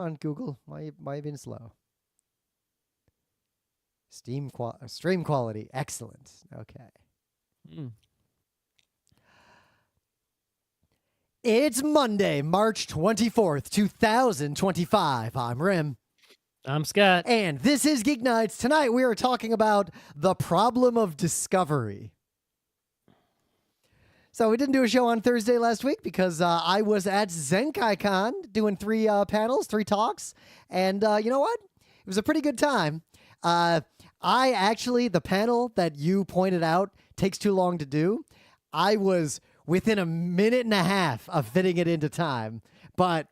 on Google. Why you being slow? Stream quality, excellent. Okay. It's Monday, March 24th, 2025. I'm Rim. I'm Scott. And this is Geek Nights. Tonight we are talking about the problem of discovery. So we didn't do a show on Thursday last week because I was at Zenkaikon doing three panels, three talks. And you know what? It was a pretty good time. The panel that you pointed out takes too long to do. I was within a minute and a half of fitting it into time. But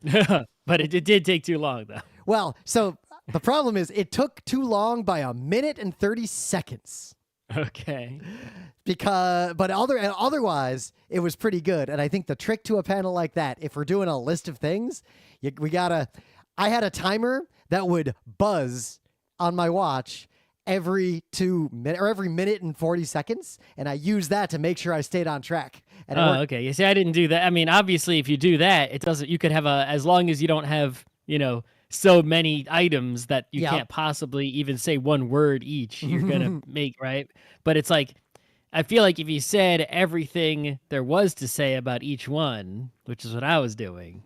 but it did take too long, though. Well, so the problem is it took too long by a minute and 30 seconds. Okay. Otherwise, it was pretty good. And I think the trick to a panel like that, if we're doing a list of things, I had a timer that would buzz on my watch every minute and 40 seconds, and I used that to make sure I stayed on track. And okay. You see, I didn't do that. I mean, obviously, if you do that, it doesn't. You could have as long as you don't have, so many items that you can't possibly even say one word each. You're gonna make right, but it's like, I feel like if you said everything there was to say about each one, which is what I was doing,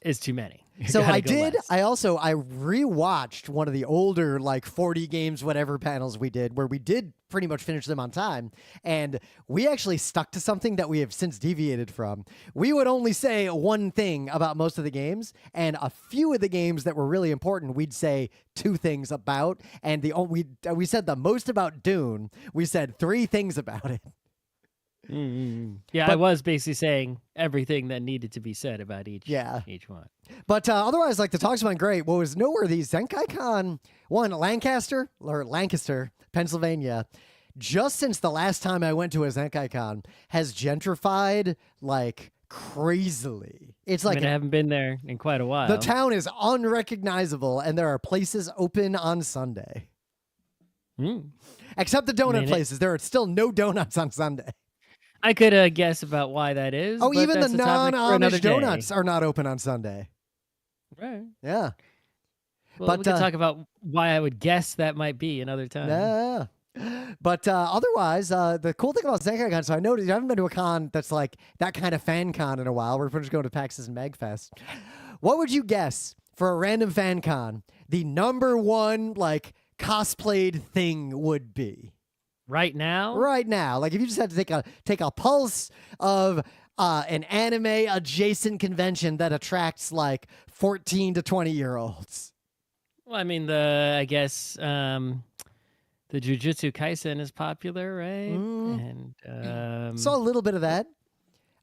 is too many. So I did. I rewatched one of the older 40 games, whatever panels we did, where we did pretty much finish them on time. And we actually stuck to something that we have since deviated from. We would only say one thing about most of the games, and a few of the games that were really important, we'd say two things about. And we said the most about Dune. We said three things about it. Yeah, I was basically saying everything that needed to be said about each one. But otherwise, the talks went great. What was noteworthy, Zenkaikon, Lancaster, Pennsylvania, just since the last time I went to a Zenkaikon, has gentrified crazily. It's I haven't been there in quite a while. The town is unrecognizable, and there are places open on Sunday. Except the donut places. There are still no donuts on Sunday. I could guess about why that is. Oh, even the non-Amish donuts are not open on Sunday. Right. Yeah. Well, we can talk about why I would guess that might be another time. Yeah. But otherwise, the cool thing about Zenkaikon, so I noticed I haven't been to a con that's that kind of fan con in a while. We're just going to PAX's and MagFest. What would you guess for a random fan con the number one cosplayed thing would be? Right now? Right now. If you just had to take a pulse of an anime adjacent convention that attracts 14 to 20-year-olds. Well, I mean, I guess the Jujutsu Kaisen is popular, right? And saw a little bit of that.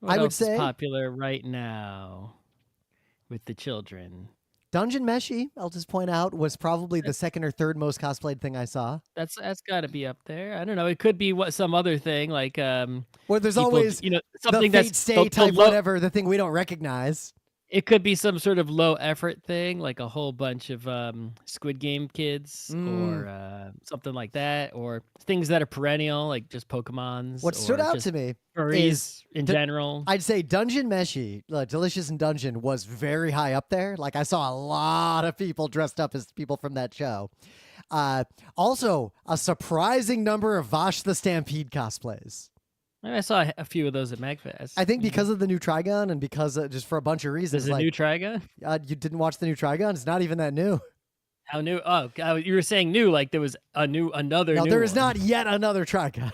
I would say is popular right now with the children. Dungeon Meshi, I'll just point out, was probably the second or third most cosplayed thing I saw. That's got to be up there. I don't know. It could be some other thing well, there's always something the Fate Stay type whatever, the thing we don't recognize. It could be some sort of low effort thing, like a whole bunch of Squid Game kids or something like that, or things that are perennial, like just Pokemons. What stood out to me is in general. I'd say Dungeon Meshi, Delicious in Dungeon, was very high up there. I saw a lot of people dressed up as people from that show. Also, a surprising number of Vash the Stampede cosplays. I saw a few of those at MagFest. I think because of the new Trigon and because just for a bunch of reasons. There's a new Trigon? You didn't watch the new Trigon? It's not even that new. How new? Oh, you were saying new, there was another. No, there is not yet another Trigon.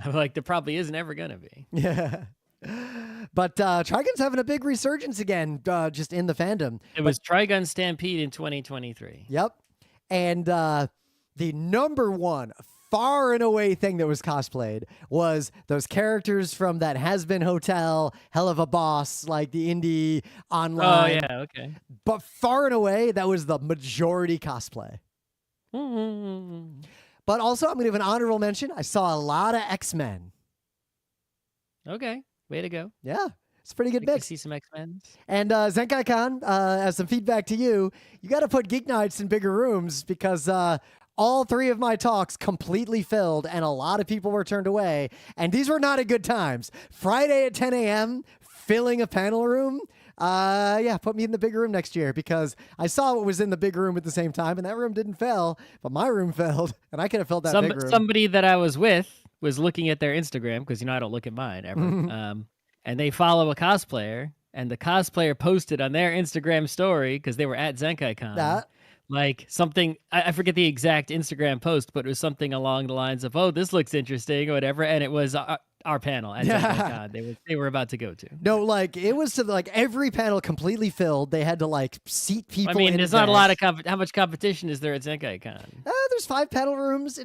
There probably isn't ever gonna be. Yeah. But Trigon's having a big resurgence again, just in the fandom. It was Trigon Stampede in 2023. Yep. And the number one far and away thing that was cosplayed was those characters from that Has Been Hotel, Hell of a Boss, the indie online. Oh, yeah, okay. But far and away, that was the majority cosplay. But also, I'm going to give an honorable mention. I saw a lot of X-Men. Okay, way to go. Yeah, it's a pretty good mix. See some X-Men. And Zenkaikon, as some feedback to you, you got to put Geek Nights in bigger rooms because all three of my talks completely filled and a lot of people were turned away. And these were not at good times. Friday at 10 a.m., filling a panel room Yeah, put me in the big room next year because I saw what was in the big room at the same time, and that room didn't fail, but my room failed, and I could have filled that big room. Somebody that I was with was looking at their Instagram because I don't look at mine ever. And they follow a cosplayer, and the cosplayer posted on their Instagram story because they were at Zenkaikon. Like something, I forget the exact Instagram post, but it was something along the lines of, "Oh, this looks interesting," or whatever, and it was our panel at Zenkaikon they were about to go to. No, like it was to like every panel completely filled. They had to like seat people. I mean, there's not a lot of how much competition is there at Zenkaikon? There's 5 panel rooms.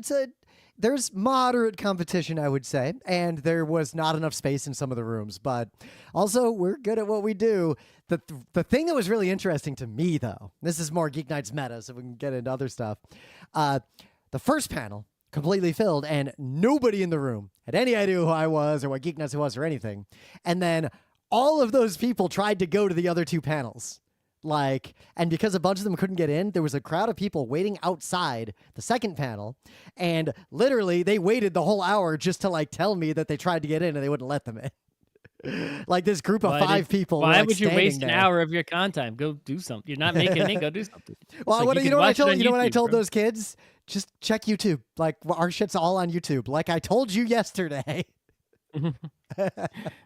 There's moderate competition, I would say, and there was not enough space in some of the rooms, but also we're good at what we do. The thing that was really interesting to me, though, this is more Geek Nights meta, so we can get into other stuff. The first panel, completely filled, and nobody in the room had any idea who I was or what Geek Nights was or anything. And then all of those people tried to go to the other 2 panels. And because a bunch of them couldn't get in, there was a crowd of people waiting outside the second panel, and literally they waited the whole hour just to like tell me that they tried to get in and they wouldn't let them in. Like this group of 5 people. Why would you waste an hour of your con time? Go do something. You're not making it. Go do something. Well, you know what I told? You know what I told those kids? Just check YouTube. Like our shit's all on YouTube. Like I told you yesterday. I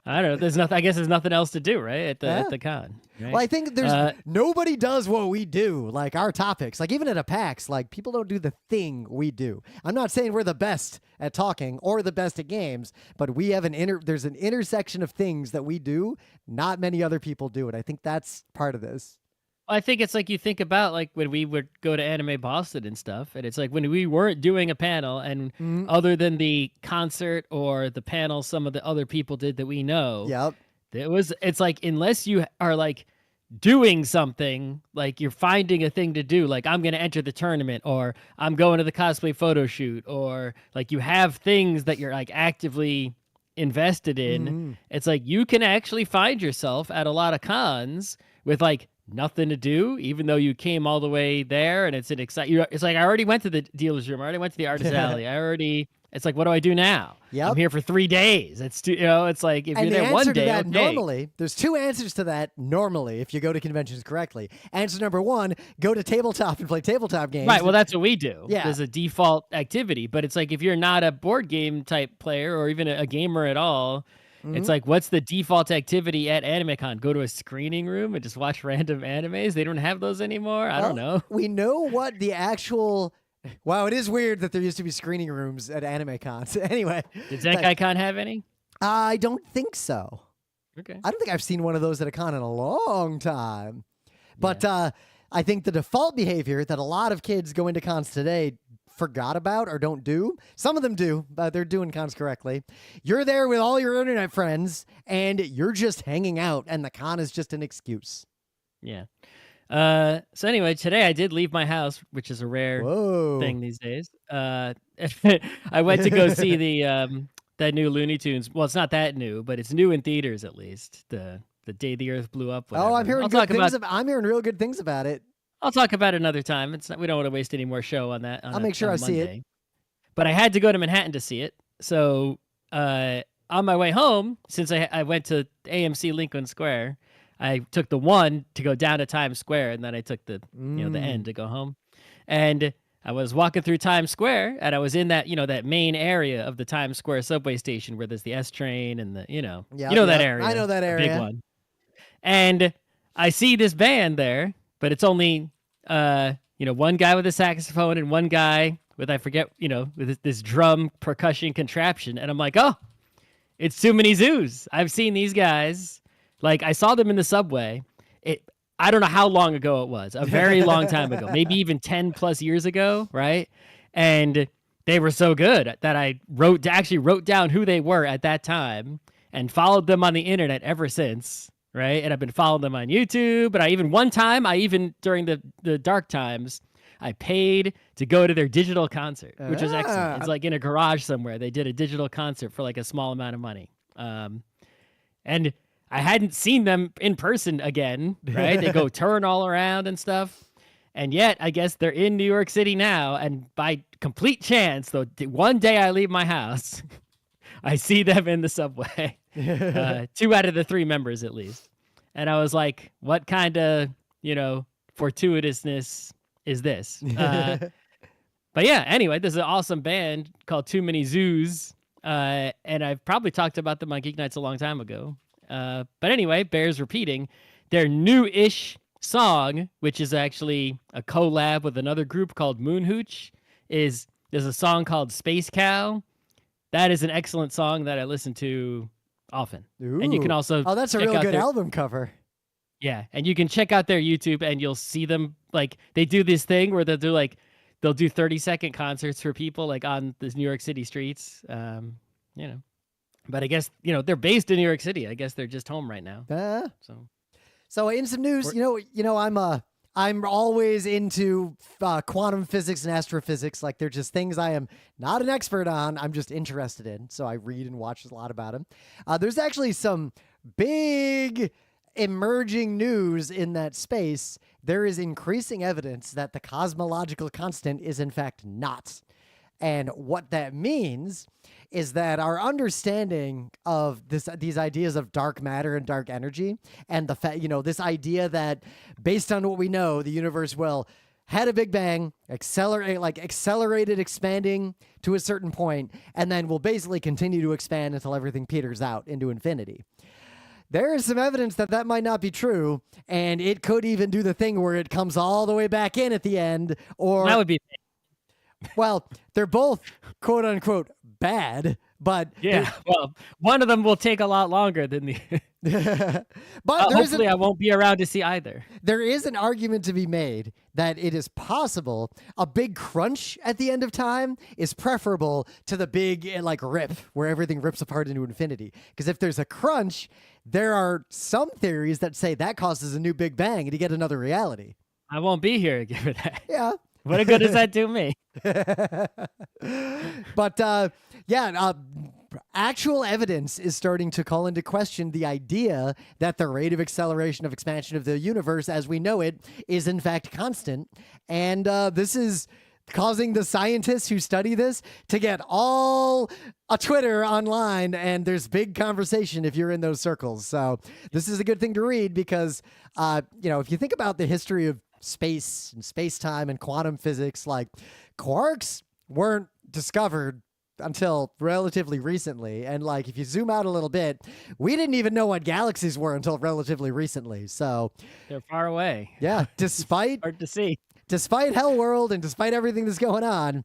don't know. There's nothing. I guess there's nothing else to do, right? At the con. Right? Well, I think there's nobody does what we do. Like our topics, like even at a PAX, like people don't do the thing we do. I'm not saying we're the best at talking or the best at games, but we have there's an intersection of things that we do. Not many other people do it. I think that's part of this. I think it's like you think about like when we would go to Anime Boston and stuff, and it's like when we weren't doing a panel, and other than the concert or the panel, some of the other people did that we know. Yep. It's like unless you are like doing something, like you're finding a thing to do, like I'm going to enter the tournament, or I'm going to the cosplay photo shoot, or like you have things that you're like actively invested in. It's like you can actually find yourself at a lot of cons with like nothing to do, even though you came all the way there, and it's an exciting. It's like I already went to the dealer's room, I already went to the artist alley, It's like, what do I do now? Yep. I'm here for 3 days. It's it's like if you're there one day. And the answer to that normally, there's 2 answers to that normally if you go to conventions correctly. Answer number 1, go to tabletop and play tabletop games. Right. Well, that's what we do. Yeah. There's a default activity, but it's like if you're not a board game type player or even a gamer at all. It's like, what's the default activity at AnimeCon? Go to a screening room and just watch random animes? They don't have those anymore? I don't know. We know what the actual... Wow, it is weird that there used to be screening rooms at AnimeCons. Anyway. Did Zenkaikon have any? I don't think so. Okay. I don't think I've seen one of those at a con in a long time. But I think the default behavior that a lot of kids go into cons today forgot about or don't do. Some of them do, but they're doing cons correctly. You're there with all your internet friends, and you're just hanging out, and the con is just an excuse. Yeah. So anyway, today I did leave my house, which is a rare thing these days. I went to go see that new Looney Tunes. Well, it's not that new, but it's new in theaters at least. The Day the Earth Blew Up. Whatever. Oh, I'm hearing good things. I'm hearing real good things about it. I'll talk about it another time. We don't want to waste any more show on that. I'll make sure I see it. But I had to go to Manhattan to see it. So on my way home, since I went to AMC Lincoln Square, I took the 1 to go down to Times Square, and then I took the the end to go home. And I was walking through Times Square, and I was in that that main area of the Times Square subway station where there's the S train and the that area. I know that area. Big one. And I see this band there. But it's only, one guy with a saxophone and one guy with, I forget, with this drum percussion contraption. And I'm like, oh, it's too many Zooz. I've seen these guys. Like, I saw them in the subway. I don't know how long ago it was. A very long time ago. Maybe even 10 plus years ago, right? And they were so good that I actually wrote down who they were at that time and followed them on the internet ever since. Right. And I've been following them on YouTube. But one time, during the dark times, I paid to go to their digital concert, which was excellent. It's like in a garage somewhere. They did a digital concert for like a small amount of money. And I hadn't seen them in person again. Right. They go turn all around and stuff. And yet, I guess they're in New York City now. And by complete chance, though, one day I leave my house, I see them in the subway. 2 out of the 3 members, at least. and I was like, what kind of, fortuitousness is this? But yeah, anyway, there's an awesome band called Too Many Zoos, and I've probably talked about them on GeekNights a long time ago. But anyway, bears repeating. Their new-ish song, which is actually a collab with another group called Moonhooch, there's a song called Space Cow. That is an excellent song that I listen to often. Ooh. And you can also that's a real good album cover. Yeah, and you can check out their YouTube and you'll see them, like, they do this thing where they'll do 30-second concerts for people, like, on the New York City streets. But I guess, they're based in New York City. I guess they're just home right now. So in some news, I'm always into quantum physics and astrophysics. Like, they're just things I am not an expert on. I'm just interested in. So I read and watch a lot about them. There's actually some big emerging news in that space. There is increasing evidence that the cosmological constant is in fact not. And what that means is that our understanding of these ideas of dark matter and dark energy, and the fact, this idea that based on what we know, the universe had a big bang, accelerated expanding to a certain point, and then will basically continue to expand until everything peters out into infinity. There is some evidence that might not be true, and it could even do the thing where it comes all the way back in at the end, or that would be. Well, they're both quote unquote bad, but yeah, well, one of them will take a lot longer than the. But hopefully, I won't be around to see either. There is an argument to be made that it is possible a big crunch at the end of time is preferable to the big rip where everything rips apart into infinity. Because if there's a crunch, there are some theories that say that causes a new Big Bang and you get another reality. I won't be here for that. Yeah. What good does that do me? But actual evidence is starting to call into question the idea that the rate of acceleration of expansion of the universe as we know it is in fact constant. And this is causing the scientists who study this to get all a Twitter online, and there's big conversation if you're in those circles. So this is a good thing to read because, if you think about the history of space and space-time and quantum physics, like quarks weren't discovered until relatively recently. And if you zoom out a little bit, we didn't even know what galaxies were until relatively recently. So they're far away. Yeah. Despite hard to see. Despite Hell World and despite everything that's going on,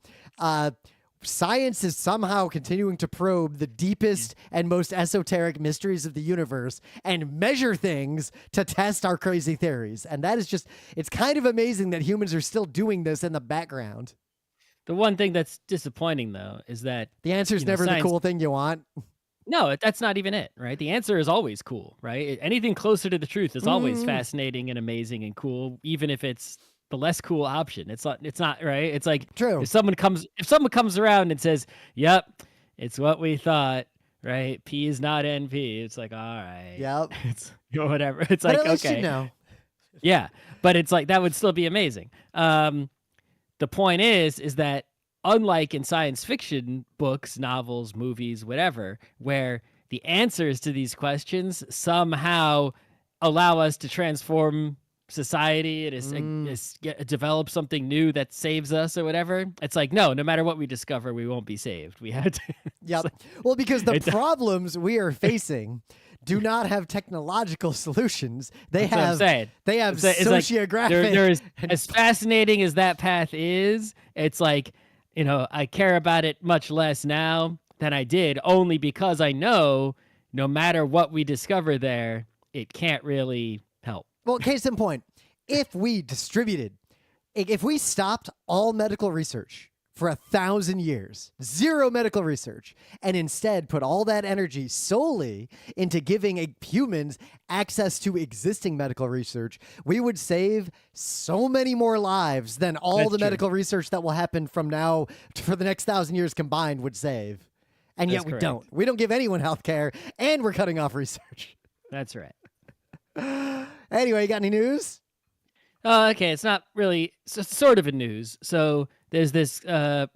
science is somehow continuing to probe the deepest and most esoteric mysteries of the universe and measure things to test our crazy theories. And that is it's kind of amazing that humans are still doing this in the background. The one thing that's disappointing, though, is that the answer is never the cool thing you want. No, that's not even it, right? The answer is always cool, right? Anything closer to the truth is always fascinating and amazing and cool, even if it's the less cool option. It's not right. It's like, true. If someone comes around and says, "Yep, it's what we thought," right? P is not NP. It's like, all right. Yep. It's whatever. It's like, at least okay. You know. Yeah, but it's like that would still be amazing. The point is that unlike in science fiction books, novels, movies, whatever, where the answers to these questions somehow allow us to transform society and develop something new that saves us or whatever. It's like, no matter what we discover, we won't be saved. We have to. Yep. Well, because the problems we are facing do not have technological solutions. They have sociographic. There's as fascinating as that path is, it's like, I care about it much less now than I did, only because I know no matter what we discover there, it can't really help. Well, case in point, if we stopped all medical research for 1,000 years, zero medical research, and instead put all that energy solely into giving humans access to existing medical research, we would save so many more lives than all the medical research that will happen from now for the next 1,000 years combined would save. And yet we don't. We don't give anyone health care, and we're cutting off research. That's right. Anyway, you got any news? Okay, it's not really sort of a news. So there's this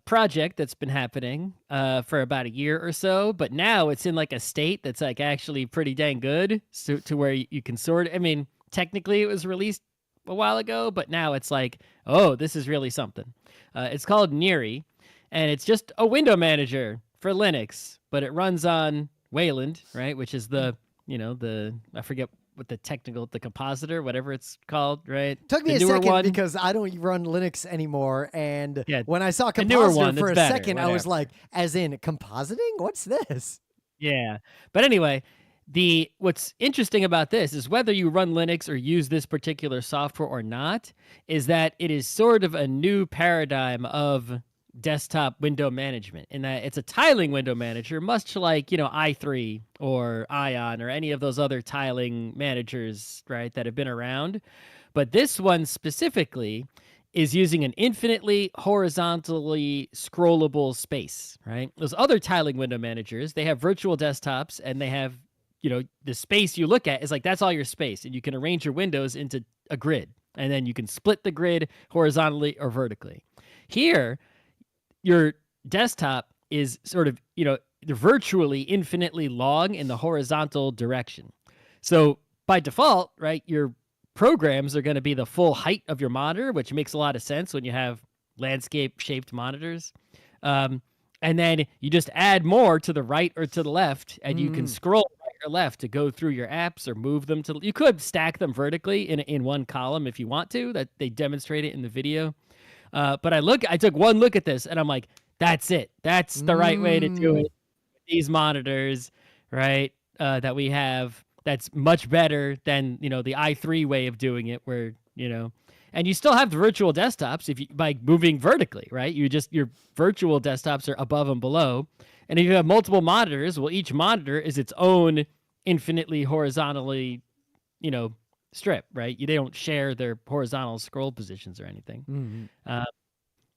project that's been happening for about a year or so, but now it's in like a state that's like actually pretty dang good, so to where you can sort it. I mean, technically it was released a while ago, but now it's like, oh, this is really something. It's called Niri, and it's just a window manager for Linux, but it runs on Wayland, right? Which is the I forget what the compositor, whatever it's called, right? Took me The a newer second one. because I don't run Linux anymore, and Yeah, when I saw the newer compositor one for a that's better, second, I was whatever. like, as in compositing? What's this? Yeah. But anyway, what's interesting about this is whether you run Linux or use this particular software or not, is that it is sort of a new paradigm of desktop window management in that it's a tiling window manager, much like, i3 or Ion or any of those other tiling managers, right, that have been around. But this one specifically is using an infinitely horizontally scrollable space, right? Those other tiling window managers, they have virtual desktops and they have, the space you look at is like, that's all your space. And you can arrange your windows into a grid. And then you can split the grid horizontally or vertically. Here, your desktop is sort of, virtually infinitely long in the horizontal direction. So by default, right, your programs are going to be the full height of your monitor, which makes a lot of sense when you have landscape shaped monitors. And then you just add more to the right or to the left, and you can scroll right or left to go through your apps or move them to. You could stack them vertically in one column if you want to. That they demonstrate it in the video. But I took one look at this, and I'm like, that's it. That's the right way to do it. These monitors, right, that we have. That's much better than, the i3 way of doing it where, and you still have the virtual desktops by moving vertically, right? Your virtual desktops are above and below. And if you have multiple monitors, well, each monitor is its own infinitely horizontally, strip, right? They don't share their horizontal scroll positions or anything.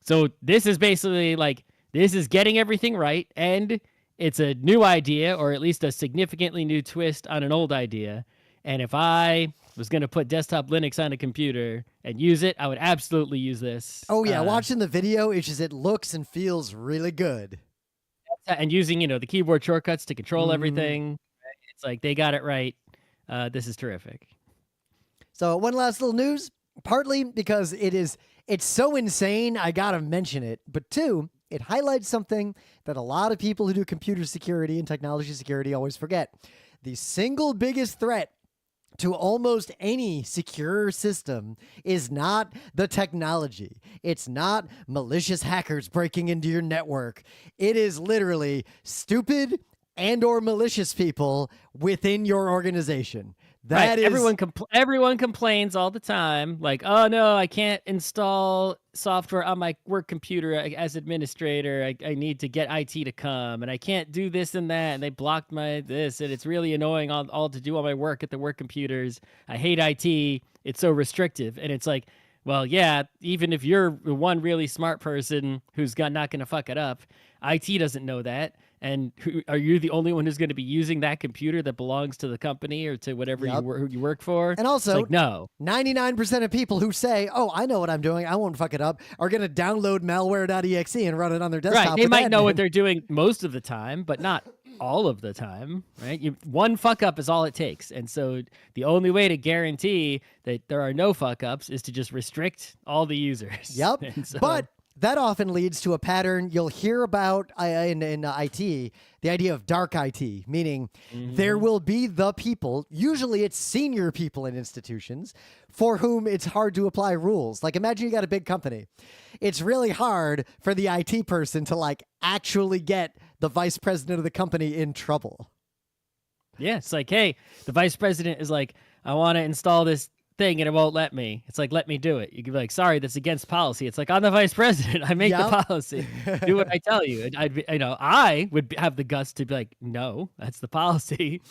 So this is basically like, this is getting everything right, and it's a new idea, or at least a significantly new twist on an old idea. And if I was going to put desktop Linux on a computer and use it, I would absolutely use this. Oh yeah, watching the video, it looks and feels really good. And using, the keyboard shortcuts to control everything. It's like they got it right. This is terrific. So one last little news, partly because it's so insane, I gotta mention it. But two, it highlights something that a lot of people who do computer security and technology security always forget. The single biggest threat to almost any secure system is not the technology. It's not malicious hackers breaking into your network. It is literally stupid and or malicious people within your organization. That is everyone complains all the time, like, oh no, I can't install software on my work computer as administrator. I need to get IT to come, and I can't do this and that, and they blocked my this, and it's really annoying all to do all my work at the work computers. I hate IT. It's so restrictive. And it's like, well, yeah, even if you're one really smart person who's not going to fuck it up, IT doesn't know that. And are you the only one who's going to be using that computer that belongs to the company or to whatever you work for? And also, like, no. 99% of people who say, oh, I know what I'm doing, I won't fuck it up, are going to download malware.exe and run it on their desktop. Right, they might know what they're doing most of the time, but not all of the time, right? One fuck up is all it takes. And so the only way to guarantee that there are no fuck ups is to just restrict all the users. Yep, so, but that often leads to a pattern you'll hear about in IT, the idea of dark IT, meaning there will be the people, usually it's senior people in institutions, for whom it's hard to apply rules. Like imagine you got a big company. It's really hard for the IT person to actually get the vice president of the company in trouble. Yeah, it's like, hey, the vice president is like, I want to install this thing and it won't let me. It's like, let me do it. You can be like, sorry, that's against policy. It's like, I'm the vice president. I make the policy. Do what I tell you. I would have the guts to be like, no, that's the policy.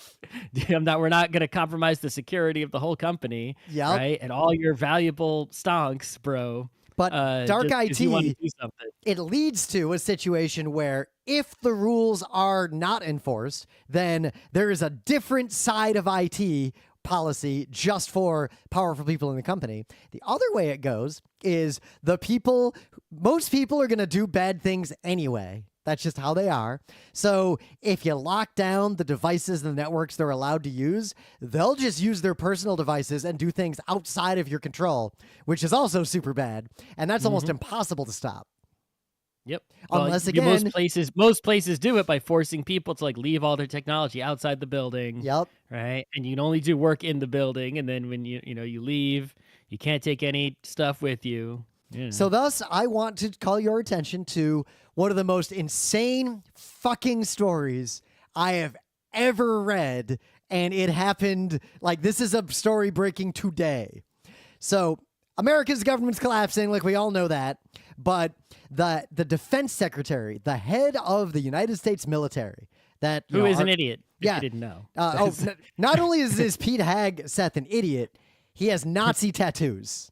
We're not going to compromise the security of the whole company. Right. And all your valuable stonks, bro. But dark IT, it leads to a situation where if the rules are not enforced, then there is a different side of IT policy just for powerful people in the company. The other way it goes is most people are going to do bad things anyway. That's just how they are. So if you lock down the devices and the networks they're allowed to use, they'll just use their personal devices and do things outside of your control, which is also super bad. And that's almost impossible to stop. Yep. Unless, well, again... most places do it by forcing people to like leave all their technology outside the building. Yep. Right. And you can only do work in the building. And then when you leave, you can't take any stuff with you. Yeah. So thus, I want to call your attention to one of the most insane fucking stories I have ever read. And it happened, like, this is a story breaking today. So America's government's collapsing, like we all know that. But the defense secretary, the head of the United States military, who is an idiot, if yeah, you didn't know. Not only is Pete Hegseth an idiot, he has Nazi tattoos.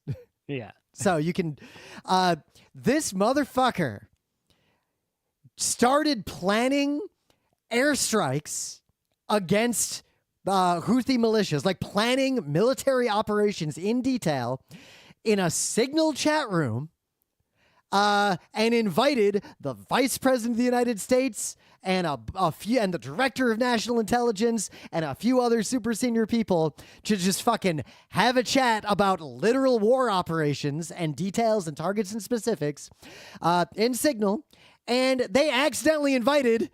Yeah. So you can, this motherfucker started planning airstrikes against Houthi militias, like planning military operations in detail in a Signal chat room, and invited the vice president of the United States and and the director of national intelligence and a few other super senior people to just fucking have a chat about literal war operations and details and targets and specifics in Signal. And they accidentally invited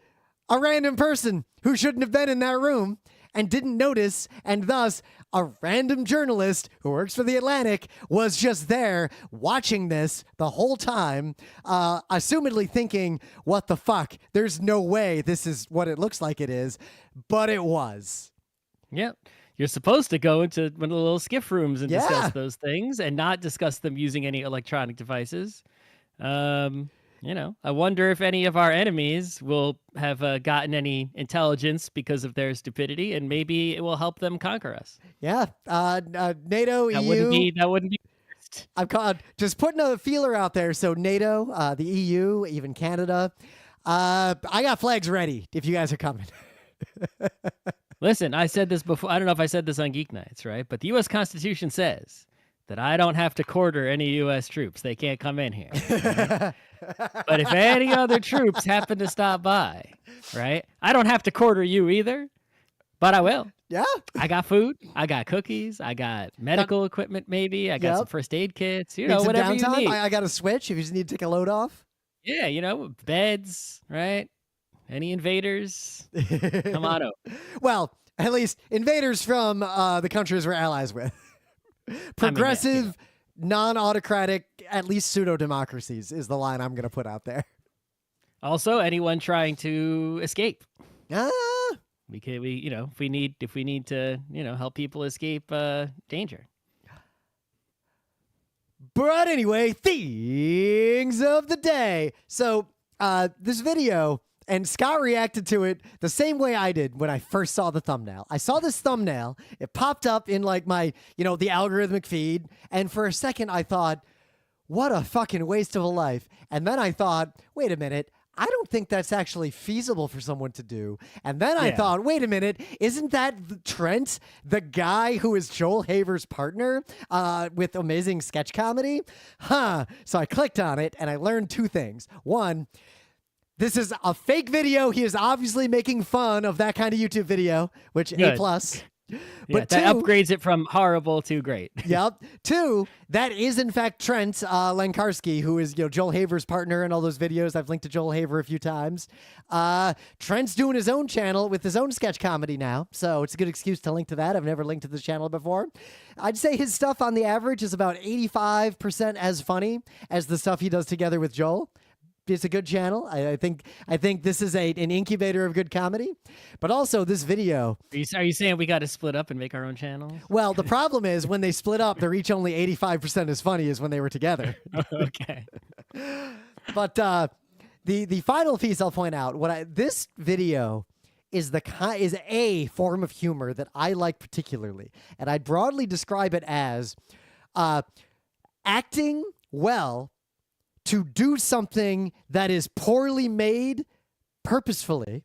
a random person who shouldn't have been in that room and didn't notice, and thus a random journalist who works for The Atlantic was just there watching this the whole time, assumedly thinking, what the fuck? There's no way this is what it looks like it is, but it was. Yep. You're supposed to go into one of the little skiff rooms and discuss those things and not discuss them using any electronic devices. I wonder if any of our enemies will have gotten any intelligence because of their stupidity, and maybe it will help them conquer us. Yeah. NATO, that EU. That wouldn't be. I'm just putting a feeler out there. So NATO, the EU, even Canada. I got flags ready if you guys are coming. Listen, I said this before. I don't know if I said this on GeekNights, right? But the U.S. Constitution says that I don't have to quarter any U.S. troops. They can't come in here. Right? But if any other troops happen to stop by, right, I don't have to quarter you either, but I will. Yeah. I got food. I got cookies. I got medical equipment, maybe. I got some first aid kits. Whatever you need. I got a switch if you just need to take a load off. Yeah, beds, right? Any invaders? Come on over. Well, at least invaders from the countries we're allies with. Progressive, non-autocratic, at least pseudo-democracies is the line I'm going to put out there. Also, anyone trying to escape. If we need to, help people escape danger. But anyway, things of the day. So this video, and Scott reacted to it the same way I did when I first saw the thumbnail. I saw this thumbnail. It popped up in like my, the algorithmic feed. And for a second, I thought, what a fucking waste of a life. And then I thought, wait a minute. I don't think that's actually feasible for someone to do. And then I thought, wait a minute, isn't that Trent, the guy who is Joel Haver's partner with Amazing Sketch Comedy? So I clicked on it and I learned two things. One, this is a fake video. He is obviously making fun of that kind of YouTube video, which A+. But that upgrades it from horrible to great. Yep. Two, that is in fact Trent Lenkarski, who is Joel Haver's partner in all those videos. I've linked to Joel Haver a few times. Trent's doing his own channel with his own sketch comedy now, so it's a good excuse to link to that. I've never linked to this channel before. I'd say his stuff on the average is about 85% as funny as the stuff he does together with Joel. It's a good channel. I think this is an incubator of good comedy. But also this video. Are you saying we got to split up and make our own channel? Well, the problem is when they split up, they're each only 85% as funny as when they were together. Okay. But the final piece I'll point out, this video is a form of humor that I like particularly. And I'd broadly describe it as acting well to do something that is poorly made purposefully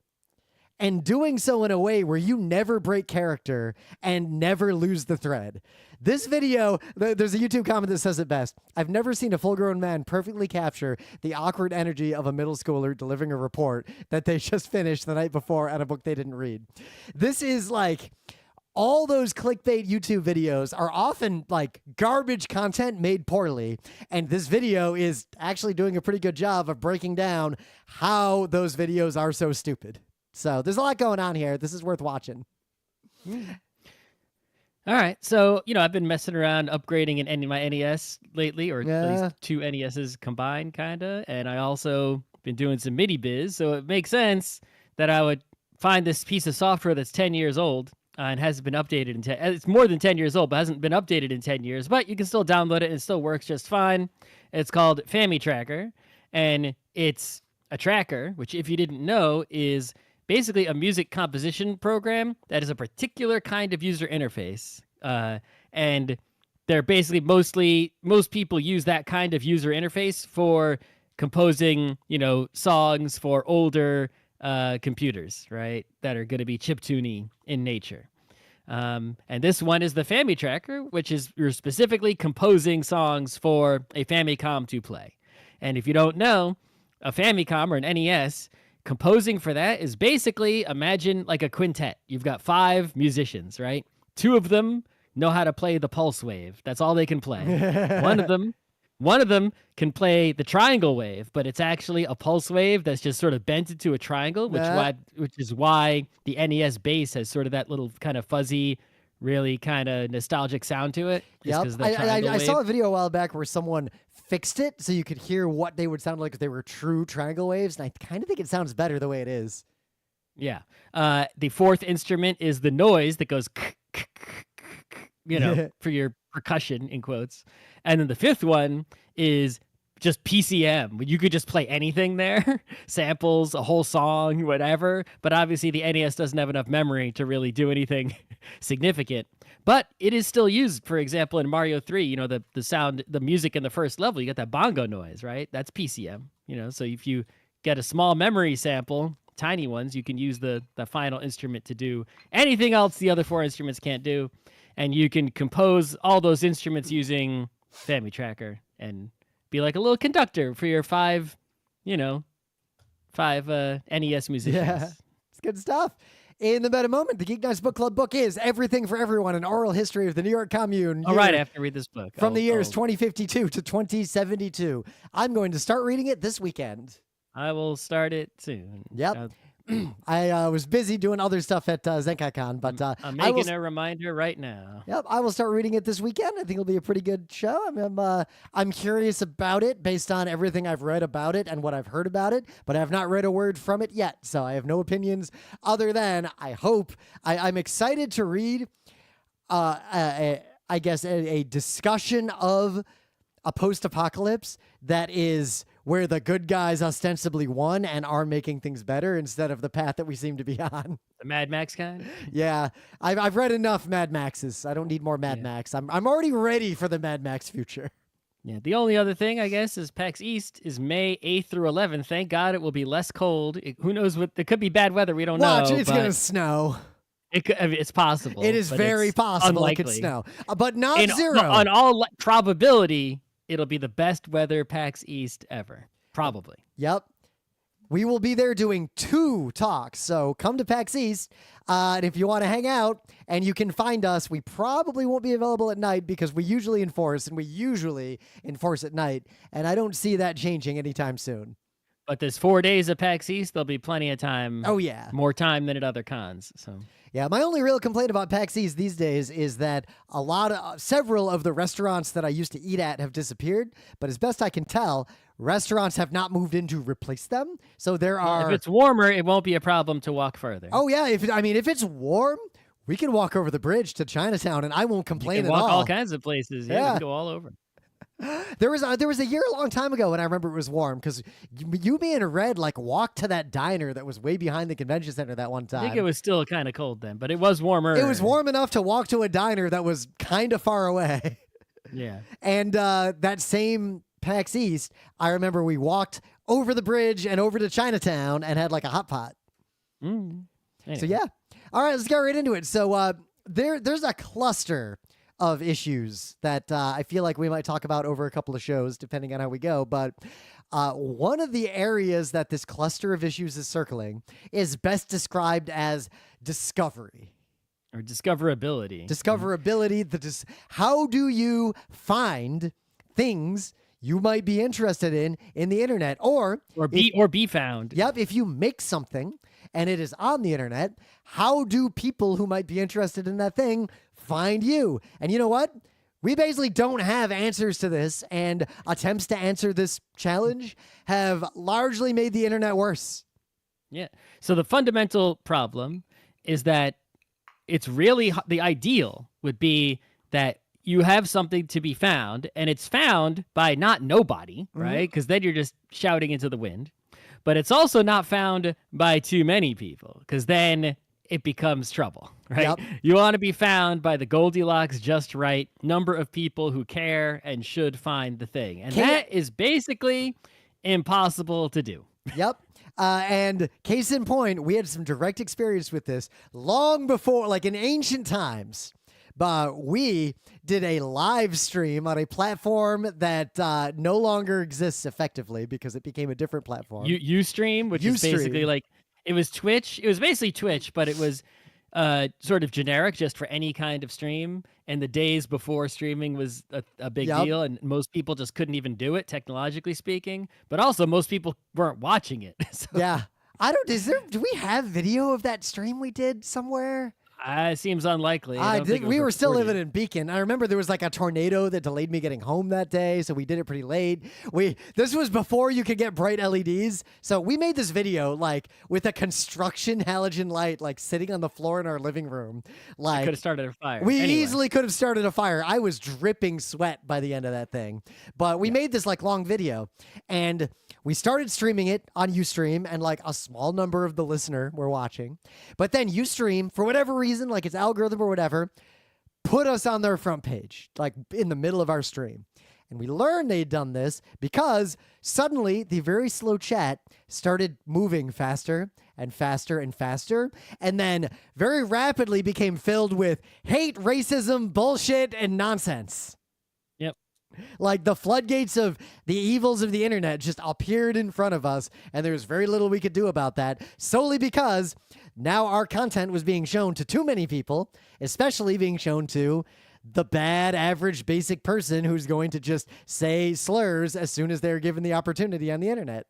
and doing so in a way where you never break character and never lose the thread. This video, there's a YouTube comment that says it best. I've never seen a full-grown man perfectly capture the awkward energy of a middle schooler delivering a report that they just finished the night before at a book they didn't read. This is like... all those clickbait YouTube videos are often like garbage content made poorly. And this video is actually doing a pretty good job of breaking down how those videos are so stupid. So there's a lot going on here. This is worth watching. All right. So, I've been messing around upgrading my NES lately, or at least 2 NESs combined, kind of. And I also been doing some MIDI biz. So it makes sense that I would find this piece of software that's 10 years old. And hasn't been updated in 10. It's more than 10 years old, but hasn't been updated in 10 years. But you can still download it, and it still works just fine. It's called FamiTracker, and it's a tracker, which, if you didn't know, is basically a music composition program that is a particular kind of user interface. And they're basically most people use that kind of user interface for composing, songs for older computers, right, that are going to be chiptune-y in nature. And this one is the FamiTracker, which is you're specifically composing songs for a Famicom to play. And if you don't know, a Famicom or an NES, composing for that is basically, imagine like a quintet. You've got 5 musicians, right? 2 of them know how to play the pulse wave. That's all they can play. One of them can play the triangle wave, but it's actually a pulse wave that's just sort of bent into a triangle, which is why the NES bass has sort of that little kind of fuzzy, really kind of nostalgic sound to it. Yep. I saw a video a while back where someone fixed it so you could hear what they would sound like if they were true triangle waves, and I kind of think it sounds better the way it is. Yeah. The 4th instrument is the noise that goes for your percussion, in quotes. And then the 5th one is just PCM. You could just play anything there, samples, a whole song, whatever. But obviously the NES doesn't have enough memory to really do anything significant. But it is still used, for example, in Mario 3, the sound, the music in the first level, you get that bongo noise, right? That's PCM, So if you get a small memory sample, tiny ones, you can use the final instrument to do anything else the other 4 instruments can't do. And you can compose all those instruments using FamiTracker and be like a little conductor for your 5 NES musicians. Yeah, it's good stuff. In the meta moment, the GeekNights Book Club book is Everything for Everyone, an oral history of the New York Commune. All right, I have to read this book. From the years 2052 to 2072. I'm going to start reading it this weekend. I will start it soon. Yep. I was busy doing other stuff at Zenkaikon, but I'm making a reminder right now. Yep, I will start reading it this weekend. I think it'll be a pretty good show. I'm curious about it based on everything I've read about it and what I've heard about it, but I have not read a word from it yet, so I have no opinions other than I'm excited to read. I guess a discussion of a post-apocalypse that is where the good guys ostensibly won and are making things better instead of the path that we seem to be on. The Mad Max kind? Yeah. I've read enough Mad Maxes. I don't need more Mad Max. I'm already ready for the Mad Max future. Yeah. The only other thing, I guess, is PAX East is May 8th through 11th. Thank God it will be less cold. Who knows what... It could be bad weather. We don't know. It's going to snow. It's possible. It is very possible it could snow. But not zero. On all probability... It'll be the best weather PAX East ever. Probably. Yep. We will be there doing 2 talks. So come to PAX East. And if you want to hang out and you can find us, we probably won't be available at night because we usually enforce at night. And I don't see that changing anytime soon. But there's 4 days of PAX East. There'll be plenty of time. Oh, yeah. More time than at other cons. So. Yeah, my only real complaint about PAX East these days is that several of the restaurants that I used to eat at have disappeared. But as best I can tell, restaurants have not moved in to replace them. So there are... If it's warmer, it won't be a problem to walk further. Oh, yeah. If it's warm, we can walk over the bridge to Chinatown and I won't complain at all. Walk all kinds of places. Yeah, we can go all over. There was a year a long time ago when I remember it was warm because me and Red walked to that diner that was way behind the convention center that one time. I think it was still kind of cold then, but it was warmer. It was warm enough to walk to a diner that was kind of far away. Yeah. And that same PAX East, I remember we walked over the bridge and over to Chinatown and had a hot pot. Mm. So yeah. All right, let's get right into it. So there's a cluster of issues that I feel like we might talk about over a couple of shows, depending on how we go. But one of the areas that this cluster of issues is circling is best described as discovery. Or discoverability. Discoverability. How do you find things you might be interested in the internet, or be found? Yep. If you make something and it is on the internet, how do people who might be interested in that thing find you? And you know what? We basically don't have answers to this, and attempts to answer this challenge have largely made the internet worse. Yeah. So the fundamental problem is that it's really the ideal would be that you have something to be found, and it's found by not nobody, right? Because then you're just shouting into the wind. But it's also not found by too many people, because then it becomes trouble, right? Yep. You want to be found by the Goldilocks just right number of people who care and should find the thing. And that is basically impossible to do. Yep. And case in point, we had some direct experience with this long before, like in ancient times. But we did a live stream on a platform that no longer exists effectively because it became a different platform. Ustream, which is basically like, it was Twitch. It was basically Twitch, but it was sort of generic just for any kind of stream. And the days before streaming was a big deal, and most people just couldn't even do it, technologically speaking. But also, most people weren't watching it. So. Yeah. Do we have video of that stream we did somewhere? It seems unlikely. We were still living in Beacon. I remember there was like a tornado that delayed me getting home that day, so we did it pretty late. This was before you could get bright LEDs, so we made this video like with a construction halogen light, like sitting on the floor in our living room. Like, could have started a fire. We easily could have started a fire. I was dripping sweat by the end of that thing, but we made this like long video, and we started streaming it on Ustream, and like a small number of the listener were watching. But then Ustream, for whatever reason, like its algorithm or whatever, put us on their front page, like in the middle of our stream. And we learned they'd done this because suddenly the very slow chat started moving faster and faster and faster, and then very rapidly became filled with hate, racism, bullshit, and nonsense. Like the floodgates of the evils of the internet just appeared in front of us, and there was very little we could do about that, solely because now our content was being shown to too many people, especially being shown to the bad, average, basic person who's going to just say slurs as soon as they're given the opportunity on the internet.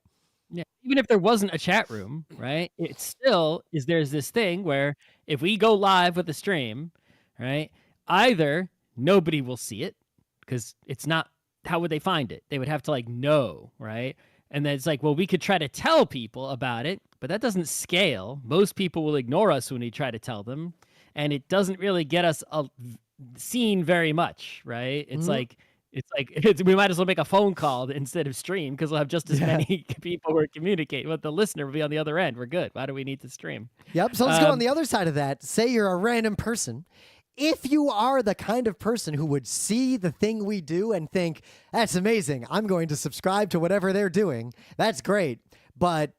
Yeah, even if there wasn't a chat room, right? It still is. There's this thing where if we go live with a stream, right, either nobody will see it, because it's not, how would they find it? They would have to like know, right? And then it's like, well, we could try to tell people about it, but that doesn't scale. Most people will ignore us when we try to tell them, and it doesn't really get us seen very much, right? It's like we might as well make a phone call instead of stream, because we'll have just as many people who communicate, but the listener will be on the other end. We're good. Why do we need to stream? Yep. So let's go on the other side of that. Say you're a random person. If you are the kind of person who would see the thing we do and think, that's amazing, I'm going to subscribe to whatever they're doing, that's great. But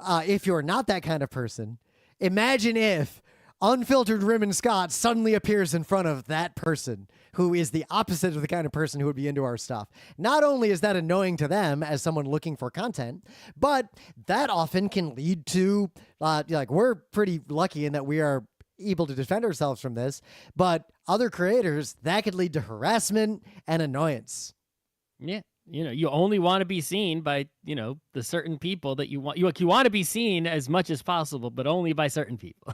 if you're not that kind of person, imagine if unfiltered Rim Scott suddenly appears in front of that person who is the opposite of the kind of person who would be into our stuff. Not only is that annoying to them as someone looking for content, but that often can lead to, like, we're pretty lucky in that we are able to defend ourselves from this, but other creators, that could lead to harassment and annoyance. Yeah. You only want to be seen by, the certain people that you want. You want to be seen as much as possible, but only by certain people.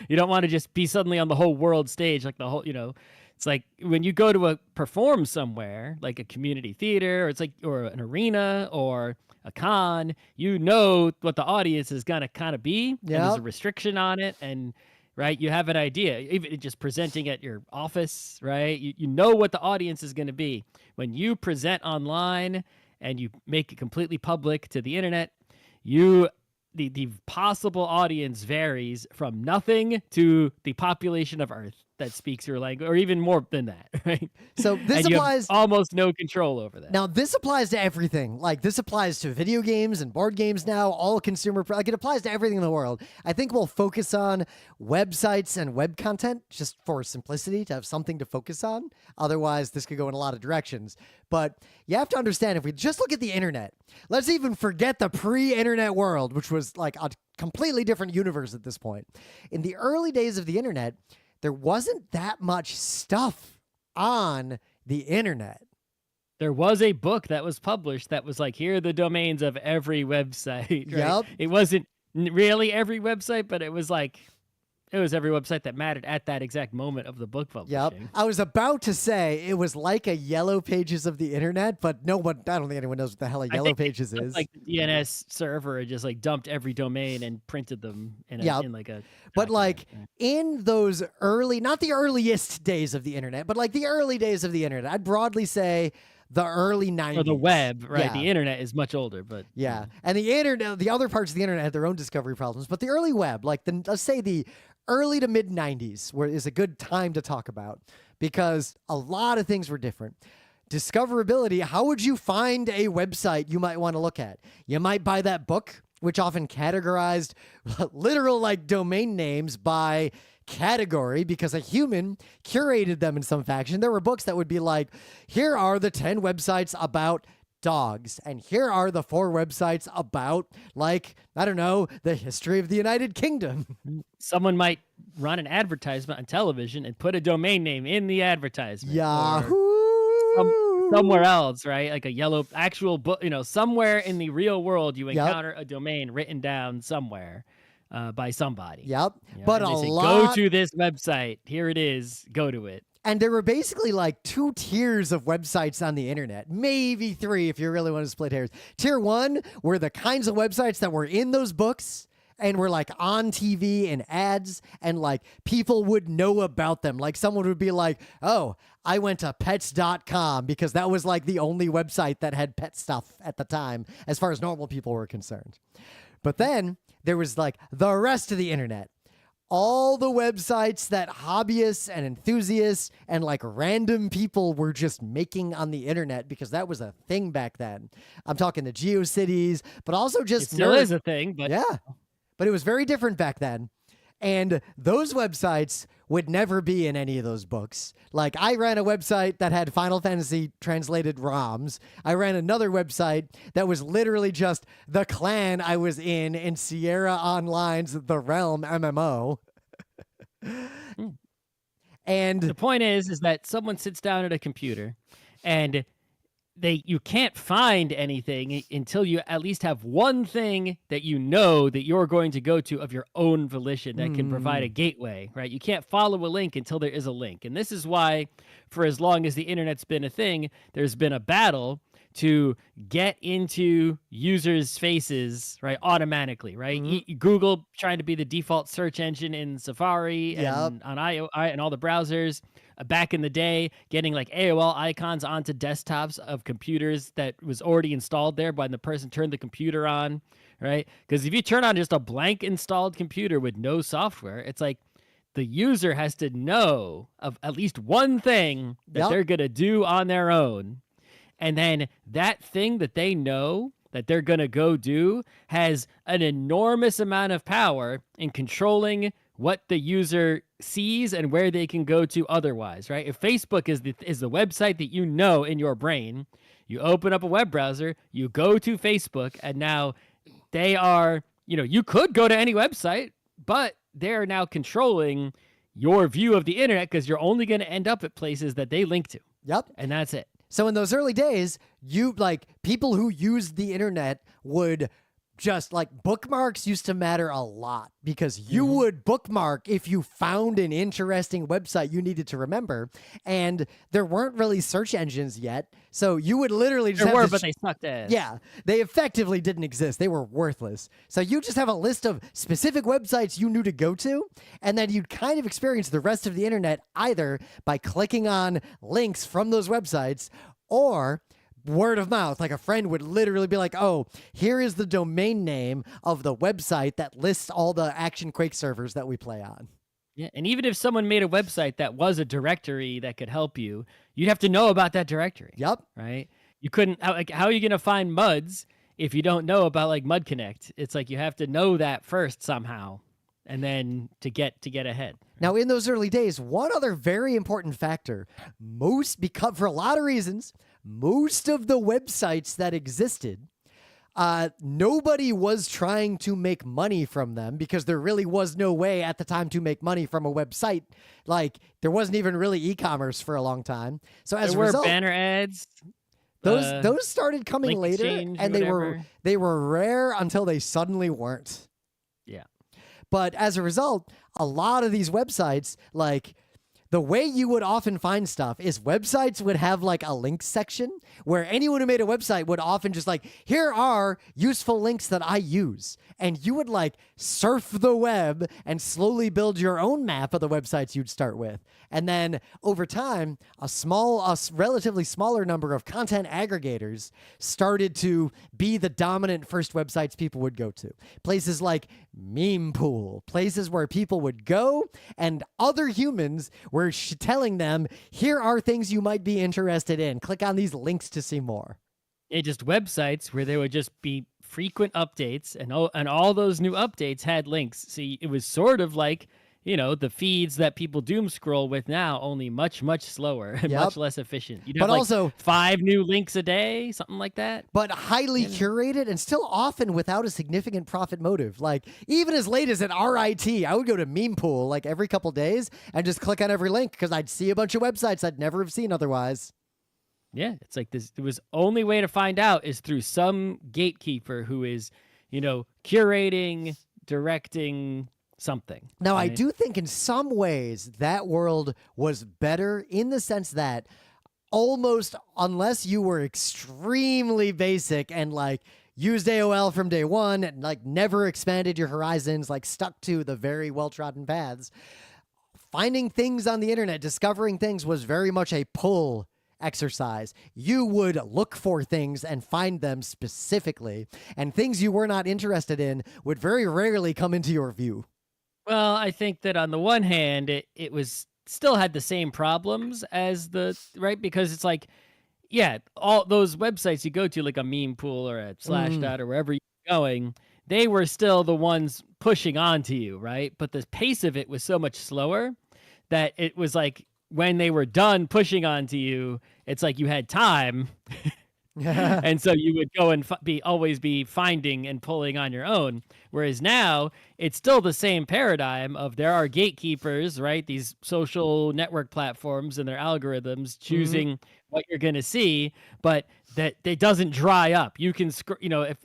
You don't want to just be suddenly on the whole world stage, like the whole, it's like when you go to perform somewhere, like a community theater, or an arena or a con, what the audience is going to kind of be. And there's a restriction on it. And right, you have an idea, even just presenting at your office, right? You know what the audience is going to be. When you present online and you make it completely public to the internet, the possible audience varies from nothing to the population of Earth. that speaks your language, or even more than that, right? So this And you have applies almost no control over that. now. This applies to everything. Like this applies to video games and board games now. All consumer like it applies to everything in the world. I think we'll focus on websites and web content just for simplicity to have something to focus on. Otherwise, this could go in a lot of directions. But you have to understand if we just look at the internet, let's even forget the pre-internet world, which was like a completely different universe at this point. In the early days of the internet, there wasn't that much stuff on the internet. There was a book that was published that was like, here are the domains of every website. Right? Yep. It wasn't really every website, but it was like, it was every website that mattered at that exact moment of the book publishing. Yep. I was about to say it was like a Yellow Pages of the internet, but I don't think anyone knows what the hell a Yellow Pages is. Like the DNS server just like dumped every domain and printed them in like a. But like in those early, not the earliest days of the internet, but like the early days of the internet, I'd broadly say the early 90s. Or the web, right? Yeah. The internet is much older, but yeah. And the internet, the other parts of the internet had their own discovery problems, but the early web, like let's say the early to mid 90s, where is a good time to talk about because a lot of things were different. Discoverability, how would you find a website you might want to look at? You might buy that book, which often categorized literal like domain names by category because a human curated them in some fashion. There were books that would be like, here are the 10 websites about dogs, and here are the 4 websites about, like, I don't know, the history of the United Kingdom. Someone might run an advertisement on television and put a domain name in the advertisement. Yahoo! Somewhere else, right? Like a yellow actual book, somewhere in the real world, you encounter a domain written down somewhere by somebody. Yep. But a lot. Go to this website. Here it is. Go to it. And there were basically like 2 tiers of websites on the internet, maybe 3 if you really want to split hairs. Tier 1 were the kinds of websites that were in those books and were like on TV and ads, and like people would know about them. Like someone would be like, oh, I went to pets.com because that was like the only website that had pet stuff at the time as far as normal people were concerned. But then there was like the rest of the internet. All the websites that hobbyists and enthusiasts and like random people were just making on the internet because that was a thing back then. I'm talking the GeoCities, but also just it still is a thing, but yeah, but it was very different back then. And those websites would never be in any of those books. Like I ran a website that had Final Fantasy translated ROMs. I ran another website that was literally just the clan I was in Sierra Online's The Realm MMO. And the point is that someone sits down at a computer and you can't find anything until you at least have one thing that that you're going to go to of your own volition that can provide a gateway, right? You can't follow a link until there is a link. And this is why, for as long as the internet's been a thing, there's been a battle to get into users' faces, right, automatically, right? Google trying to be the default search engine in Safari and on iOS and all the browsers. Back in the day, getting like AOL icons onto desktops of computers that was already installed there when the person turned the computer on, right? Because if you turn on just a blank installed computer with no software, it's like the user has to know of at least one thing that they're going to do on their own. And then that thing that they know that they're going to go do has an enormous amount of power in controlling what the user sees and where they can go to otherwise, right? If Facebook is the website that you know in your brain, you open up a web browser, you go to Facebook, and now they are, you could go to any website, but they're now controlling your view of the internet because you're only going to end up at places that they link to. Yep. And that's it. So in those early days, people who used the internet would just like bookmarks used to matter a lot because you would bookmark if you found an interesting website you needed to remember, and there weren't really search engines yet, so you would literally just but they sucked ass. Yeah, they effectively didn't exist. They were worthless. So you just have a list of specific websites you knew to go to, and then you'd kind of experience the rest of the internet either by clicking on links from those websites or word of mouth. Like a friend would literally be like, oh, here is the domain name of the website that lists all the Action Quake servers that we play on. Yeah, and even if someone made a website that was a directory that could help you, you'd have to know about that directory. Yep. Right? You couldn't how are you going to find MUDs if you don't know about like Mud Connect? It's like you have to know that first somehow and then to get ahead. Now, in those early days, one other very important factor, because for a lot of reasons, most of the websites that existed, nobody was trying to make money from them because there really was no way at the time to make money from a website. Like, there wasn't even really e-commerce for a long time. So as there a result, were banner ads. those started coming link later, exchange, and whatever. they were rare until they suddenly weren't. Yeah. But as a result, a lot of these websites, like, the way you would often find stuff is websites would have like a links section where anyone who made a website would often just like, here are useful links that I use. And you would like surf the web and slowly build your own map of the websites you'd start with. And then over time, a relatively smaller number of content aggregators started to be the dominant first websites people would go to. Places like Meme Pool, places where people would go and other humans were telling them, here are things you might be interested in. Click on these links to see more. It just websites where there would just be frequent updates, and all those new updates had links. See, it was sort of like, the feeds that people doom scroll with now, only much, much slower and much less efficient. You'd have also 5 new links a day, something like that. But highly curated and still often without a significant profit motive. Like, even as late as at RIT, I would go to Meme Pool like every couple days and just click on every link because I'd see a bunch of websites I'd never have seen otherwise. Yeah, it's like this. It was only way to find out is through some gatekeeper who is, curating, directing something. Now, right? I do think in some ways that world was better in the sense that almost unless you were extremely basic and like used AOL from day one and like never expanded your horizons, like stuck to the very well-trodden paths, finding things on the internet, discovering things was very much a pull exercise. You would look for things and find them specifically, and things you were not interested in would very rarely come into your view. Well, I think that on the one hand, it was still had the same problems as right? Because it's like, yeah, all those websites you go to, like a Meme Pool or a Slashdot or wherever you're going, they were still the ones pushing onto you, right? But the pace of it was so much slower that it was like, when they were done pushing onto you, it's like you had time. And so you would go and always be finding and pulling on your own. Whereas now it's still the same paradigm of there are gatekeepers, right? These social network platforms and their algorithms choosing what you're going to see, but that it doesn't dry up. You can,